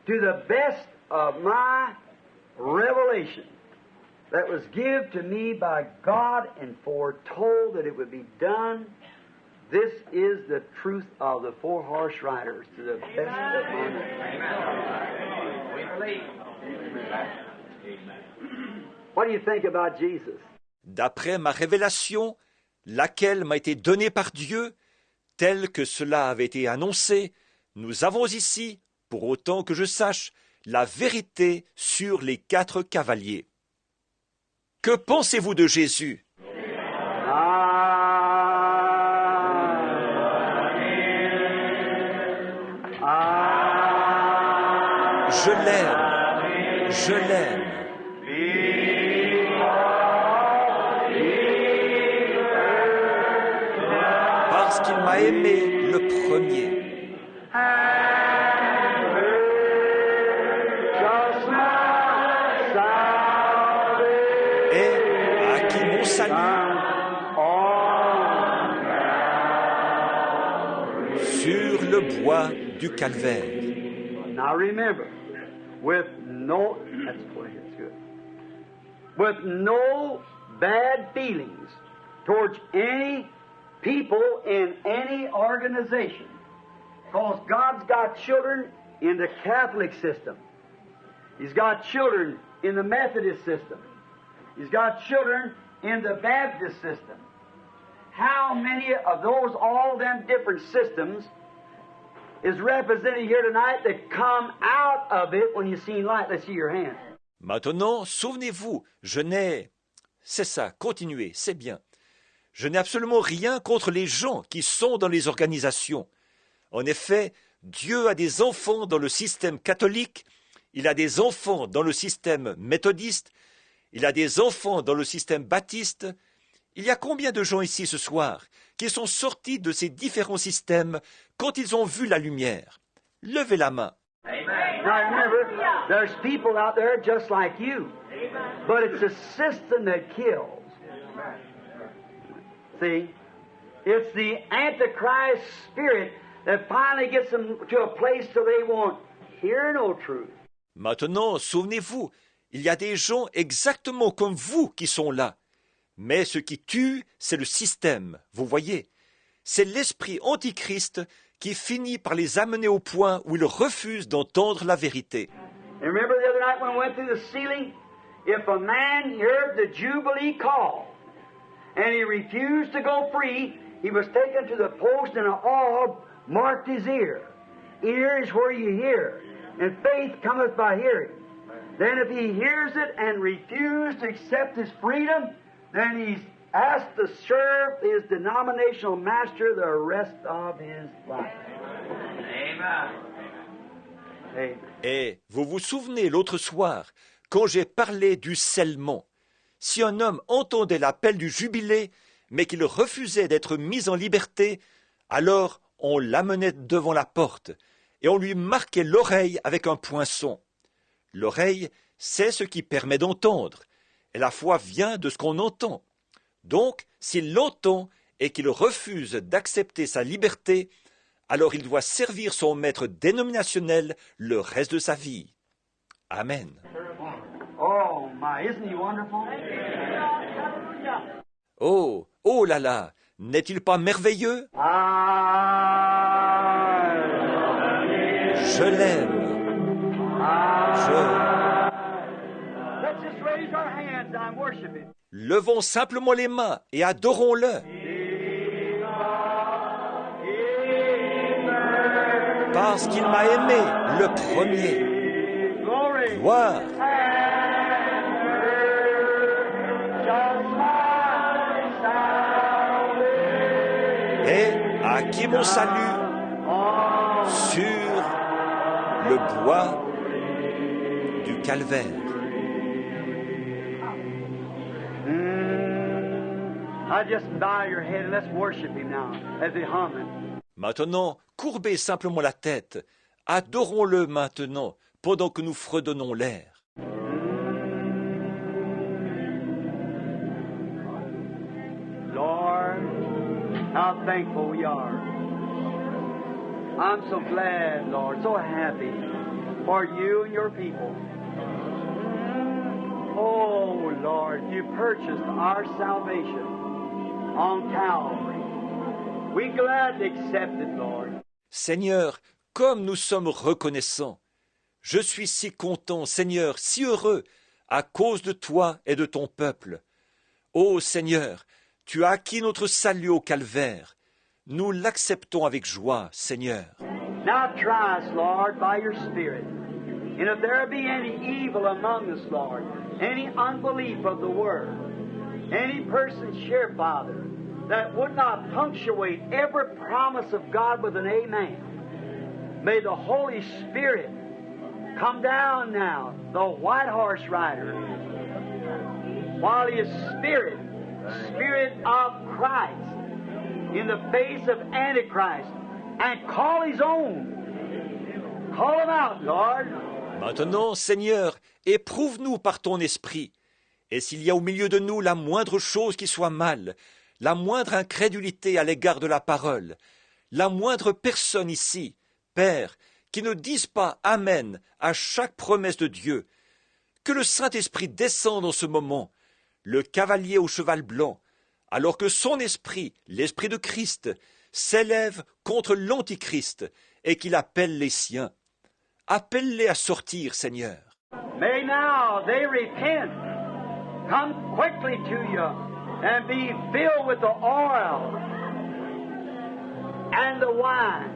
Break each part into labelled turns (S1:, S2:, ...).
S1: to the best of my revelation that was given to me by God and foretold that it would be done. This is the truth of the four horse riders to the best of my knowledge. What do you think about Jesus?
S2: D'après ma révélation, laquelle m'a été donnée par Dieu, tel que cela avait été annoncé, nous avons ici, pour autant que je sache, la vérité sur les 4 cavaliers. Que pensez-vous de Jésus? Je l'aime, je l'aime. Parce qu'il m'a aimé le premier. Et à qui mon salut sur le bois du calvaire.
S1: Now remember, with no bad feelings towards any people in any organization, because God's got children in the Catholic system. He's got children in the Methodist system. He's got children in the Baptist system. How many of those, all them different systems, is represented here tonight that come out of it when you see light? Let's see your hand.
S2: Maintenant, souvenez-vous, je n'ai... C'est ça, continuez, c'est bien. Je n'ai absolument rien contre les gens qui sont dans les organisations. En effet, Dieu a des enfants dans le système catholique, il a des enfants dans le système méthodiste, il a des enfants dans le système baptiste. Il y a combien de gens ici ce soir qui sont sortis de ces différents systèmes quand ils ont vu la lumière? Levez la main.
S1: Now remember, there's people out there just like you, but it's a system that kills. See? It's the Antichrist spirit that finally gets them to a place till they won't hear no truth.
S2: Maintenant, souvenez-vous, il y a des gens exactement comme vous qui sont là. Mais ce qui tue, c'est le système, vous voyez. C'est l'esprit antichrist qui finit par les amener au point où ils refusent d'entendre la vérité.
S1: Remember the other night when we went through the ceiling? If a man heard the Jubilee call and he refused to go free, he was taken to the post and an orb marked his ear. Ear is where you hear, and faith cometh by hearing. Then if he hears it and refuses to accept his freedom, then he's asked to serve his denominational master the rest of his life. Amen. Amen.
S2: Et vous vous souvenez l'autre soir, quand j'ai parlé du scellement, si un homme entendait l'appel du jubilé, mais qu'il refusait d'être mis en liberté, alors on l'amenait devant la porte, et on lui marquait l'oreille avec un poinçon. L'oreille, c'est ce qui permet d'entendre, et la foi vient de ce qu'on entend. Donc, s'il l'entend et qu'il refuse d'accepter sa liberté, alors il doit servir son maître dénominationnel le reste de sa vie. Amen.
S1: Oh my, isn't he wonderful?
S2: Oh, oh là là, n'est-il pas merveilleux? Je l'aime.
S1: Let's just raise our hands and worship him.
S2: Levons simplement les mains et adorons-le. Parce qu'il m'a aimé le premier. Gloire. Et à qui mon salut sur le bois du calvaire.
S1: Just bow your head and let's worship him now as they hum it.
S2: Maintenant, courbez simplement la tête. Adorons-le maintenant, pendant que nous fredonnons l'air.
S1: Lord, how thankful we are. I'm so glad, Lord, so happy. for you and your people. Oh, Lord, you purchased our salvation on Calvary. We gladly accept it, Lord.
S2: Seigneur, comme nous sommes reconnaissants, je suis si content, Seigneur, si heureux, à cause de toi et de ton peuple. Ô Seigneur, tu as acquis notre salut au calvaire. Nous l'acceptons avec joie, Seigneur.
S1: Now try us, Lord, by your Spirit. And if there be any evil among us, Lord, any unbelief of the Word, any person here, Father, that would not punctuate every promise of God with an amen, may the Holy Spirit come down now, the white horse rider, while his Spirit, Spirit of Christ, in the face of Antichrist, and call his own. Call him out, Lord.
S2: Maintenant, Seigneur, éprouve-nous par ton esprit. Et s'il y a au milieu de nous la moindre chose qui soit mal, la moindre incrédulité à l'égard de la parole, la moindre personne ici, Père, qui ne dise pas Amen à chaque promesse de Dieu, que le Saint-Esprit descende en ce moment, le cavalier au cheval blanc, alors que son esprit, l'esprit de Christ, s'élève contre l'Antichrist et qu'il appelle les siens. Appelle-les à sortir, Seigneur.
S1: May now they repent, come quickly to you, and be filled with the oil and the wine,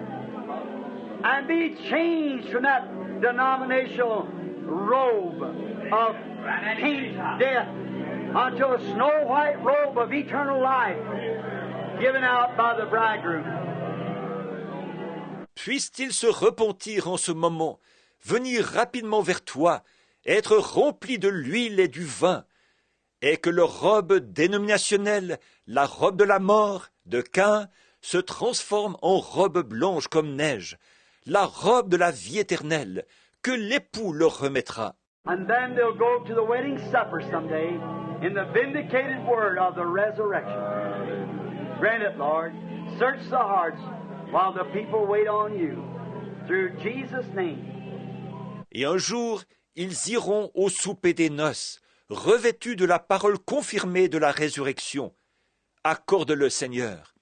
S1: and be changed from that denominational robe of pink death unto a snow white robe of eternal life given out by the bridegroom.
S2: Puissent-ils se repentir en ce moment, venir rapidement vers toi, être remplis de l'huile et du vin, et que leur robe dénominationnelle, la robe de la mort, de Caïn, se transforme en robe blanche comme neige, la robe de la vie éternelle, que l'époux leur remettra.
S1: And then they'll go to the wedding supper someday in the vindicated word of the resurrection. Grant it, Lord. Search the hearts while the people wait on you. Through Jesus' name.
S2: Et un jour, ils iront au souper des noces, revêtus de la parole confirmée de la résurrection. Accorde-le, Seigneur.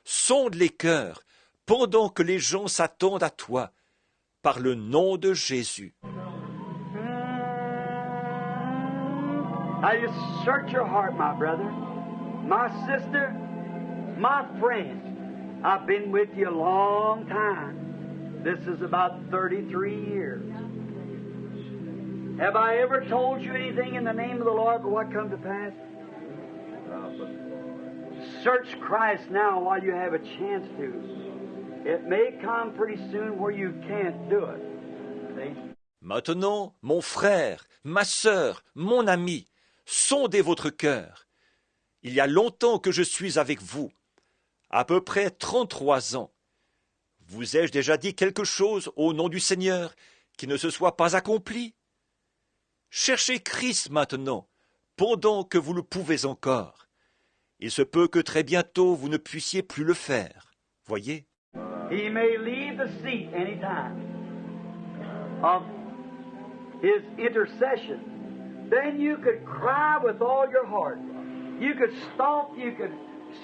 S2: Sonde les cœurs, pendant que les gens s'attendent à toi, par le nom de Jésus.
S1: Now you search your heart, my brother, my sister, my friend. I've been with you a long time. This is about 33 years. Have I ever told you anything in the name of the Lord but what come to pass? Search Christ now while you have a chance to. It may come pretty soon where you can't do it. See?
S2: Maintenant, mon frère, ma sœur, mon ami, sondez votre cœur. Il y a longtemps que je suis avec vous, à peu près 33 ans. Vous ai-je déjà dit quelque chose au nom du Seigneur qui ne se soit pas accompli? Cherchez Christ maintenant, pendant que vous le pouvez encore. Il se peut que très bientôt vous ne puissiez plus le faire. Voyez?
S1: He may leave the seat any time of his intercession. Then you could cry with all your heart. You could stomp, you could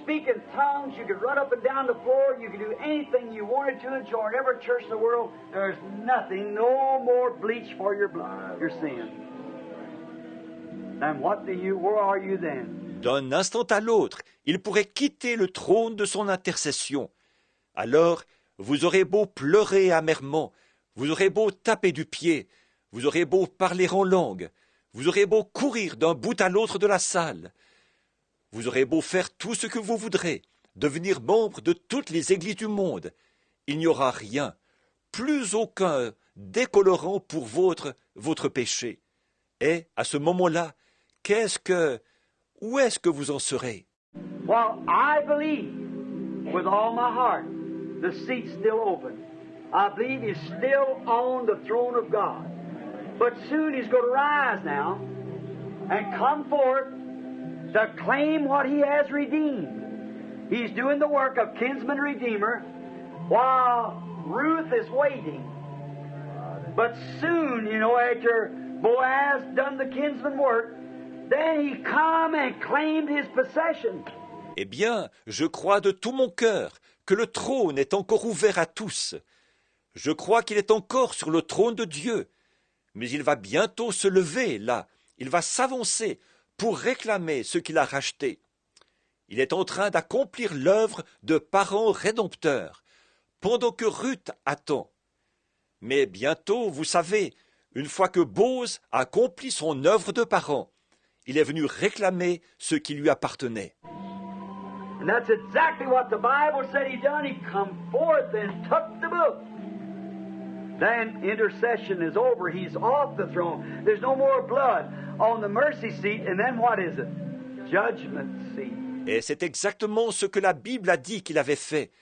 S1: speak in tongues, you could run up and down the floor, you could do anything you wanted to and join every church in the world. There's nothing, no more bleach for your blood, your sin. And where are you then?
S2: D'un instant à l'autre, il pourrait quitter le trône de son intercession. Alors, vous aurez beau pleurer amèrement, vous aurez beau taper du pied, vous aurez beau parler en langue, vous aurez beau courir d'un bout à l'autre de la salle, vous aurez beau faire tout ce que vous voudrez, devenir membre de toutes les églises du monde, il n'y aura rien, plus aucun décolorant pour votre péché. Et, à ce moment-là, où est-ce que vous en serez?
S1: Well, I believe with all my heart the seat's still open. I believe he's still on the throne of God. But soon he's going to rise now and come forth to claim what he has redeemed. He's doing the work of kinsman redeemer while Ruth is waiting. But soon, after Boaz done the kinsman work, then he come and claimed his possession.
S2: Eh bien, je crois de tout mon cœur que le trône est encore ouvert à tous. Je crois qu'il est encore sur le trône de Dieu. Mais il va bientôt se lever, là. Il va s'avancer pour réclamer ce qu'il a racheté. Il est en train d'accomplir l'œuvre de parent rédempteur, pendant que Ruth attend. Mais bientôt, vous savez, une fois que Boz a accompli son œuvre de parent, il est venu réclamer ce qui lui appartenait.
S1: And that's exactly what the Bible said he done. He come forth and took the book. Then intercession is over. He's off the throne. There's no more blood on the mercy seat. And then what is it? Judgment seat.
S2: Et c'est exactement ce que la Bible a dit qu'il avait fait.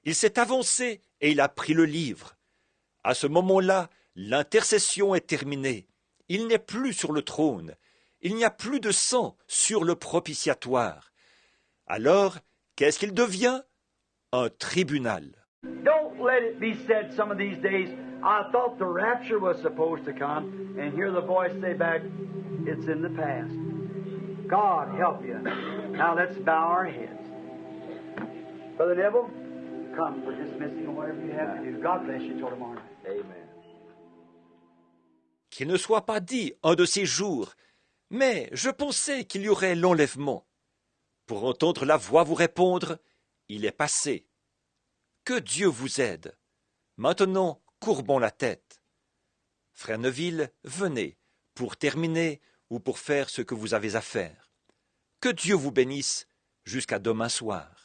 S2: Il s'est avancé et il a pris le livre. À ce moment-là, l'intercession est terminée. Il n'est plus sur le trône. Il n'y a plus de sang sur le propitiatoire. Alors, qu'est-ce qu'il devient? Un tribunal.
S1: Don't let it be said some of these days, I thought the rapture was supposed to come, and hear the voice say back, it's in the past. God help you. Now let's bow our heads. Brother Neville, come for dismissing or whatever you have to do. God bless you till tomorrow night. Amen.
S2: Qu'il ne soit pas dit un de ces jours, mais je pensais qu'il y aurait l'enlèvement. Pour entendre la voix vous répondre, il est passé. Que Dieu vous aide. Maintenant, courbons la tête. Frère Neville, venez, pour terminer ou pour faire ce que vous avez à faire. Que Dieu vous bénisse jusqu'à demain soir.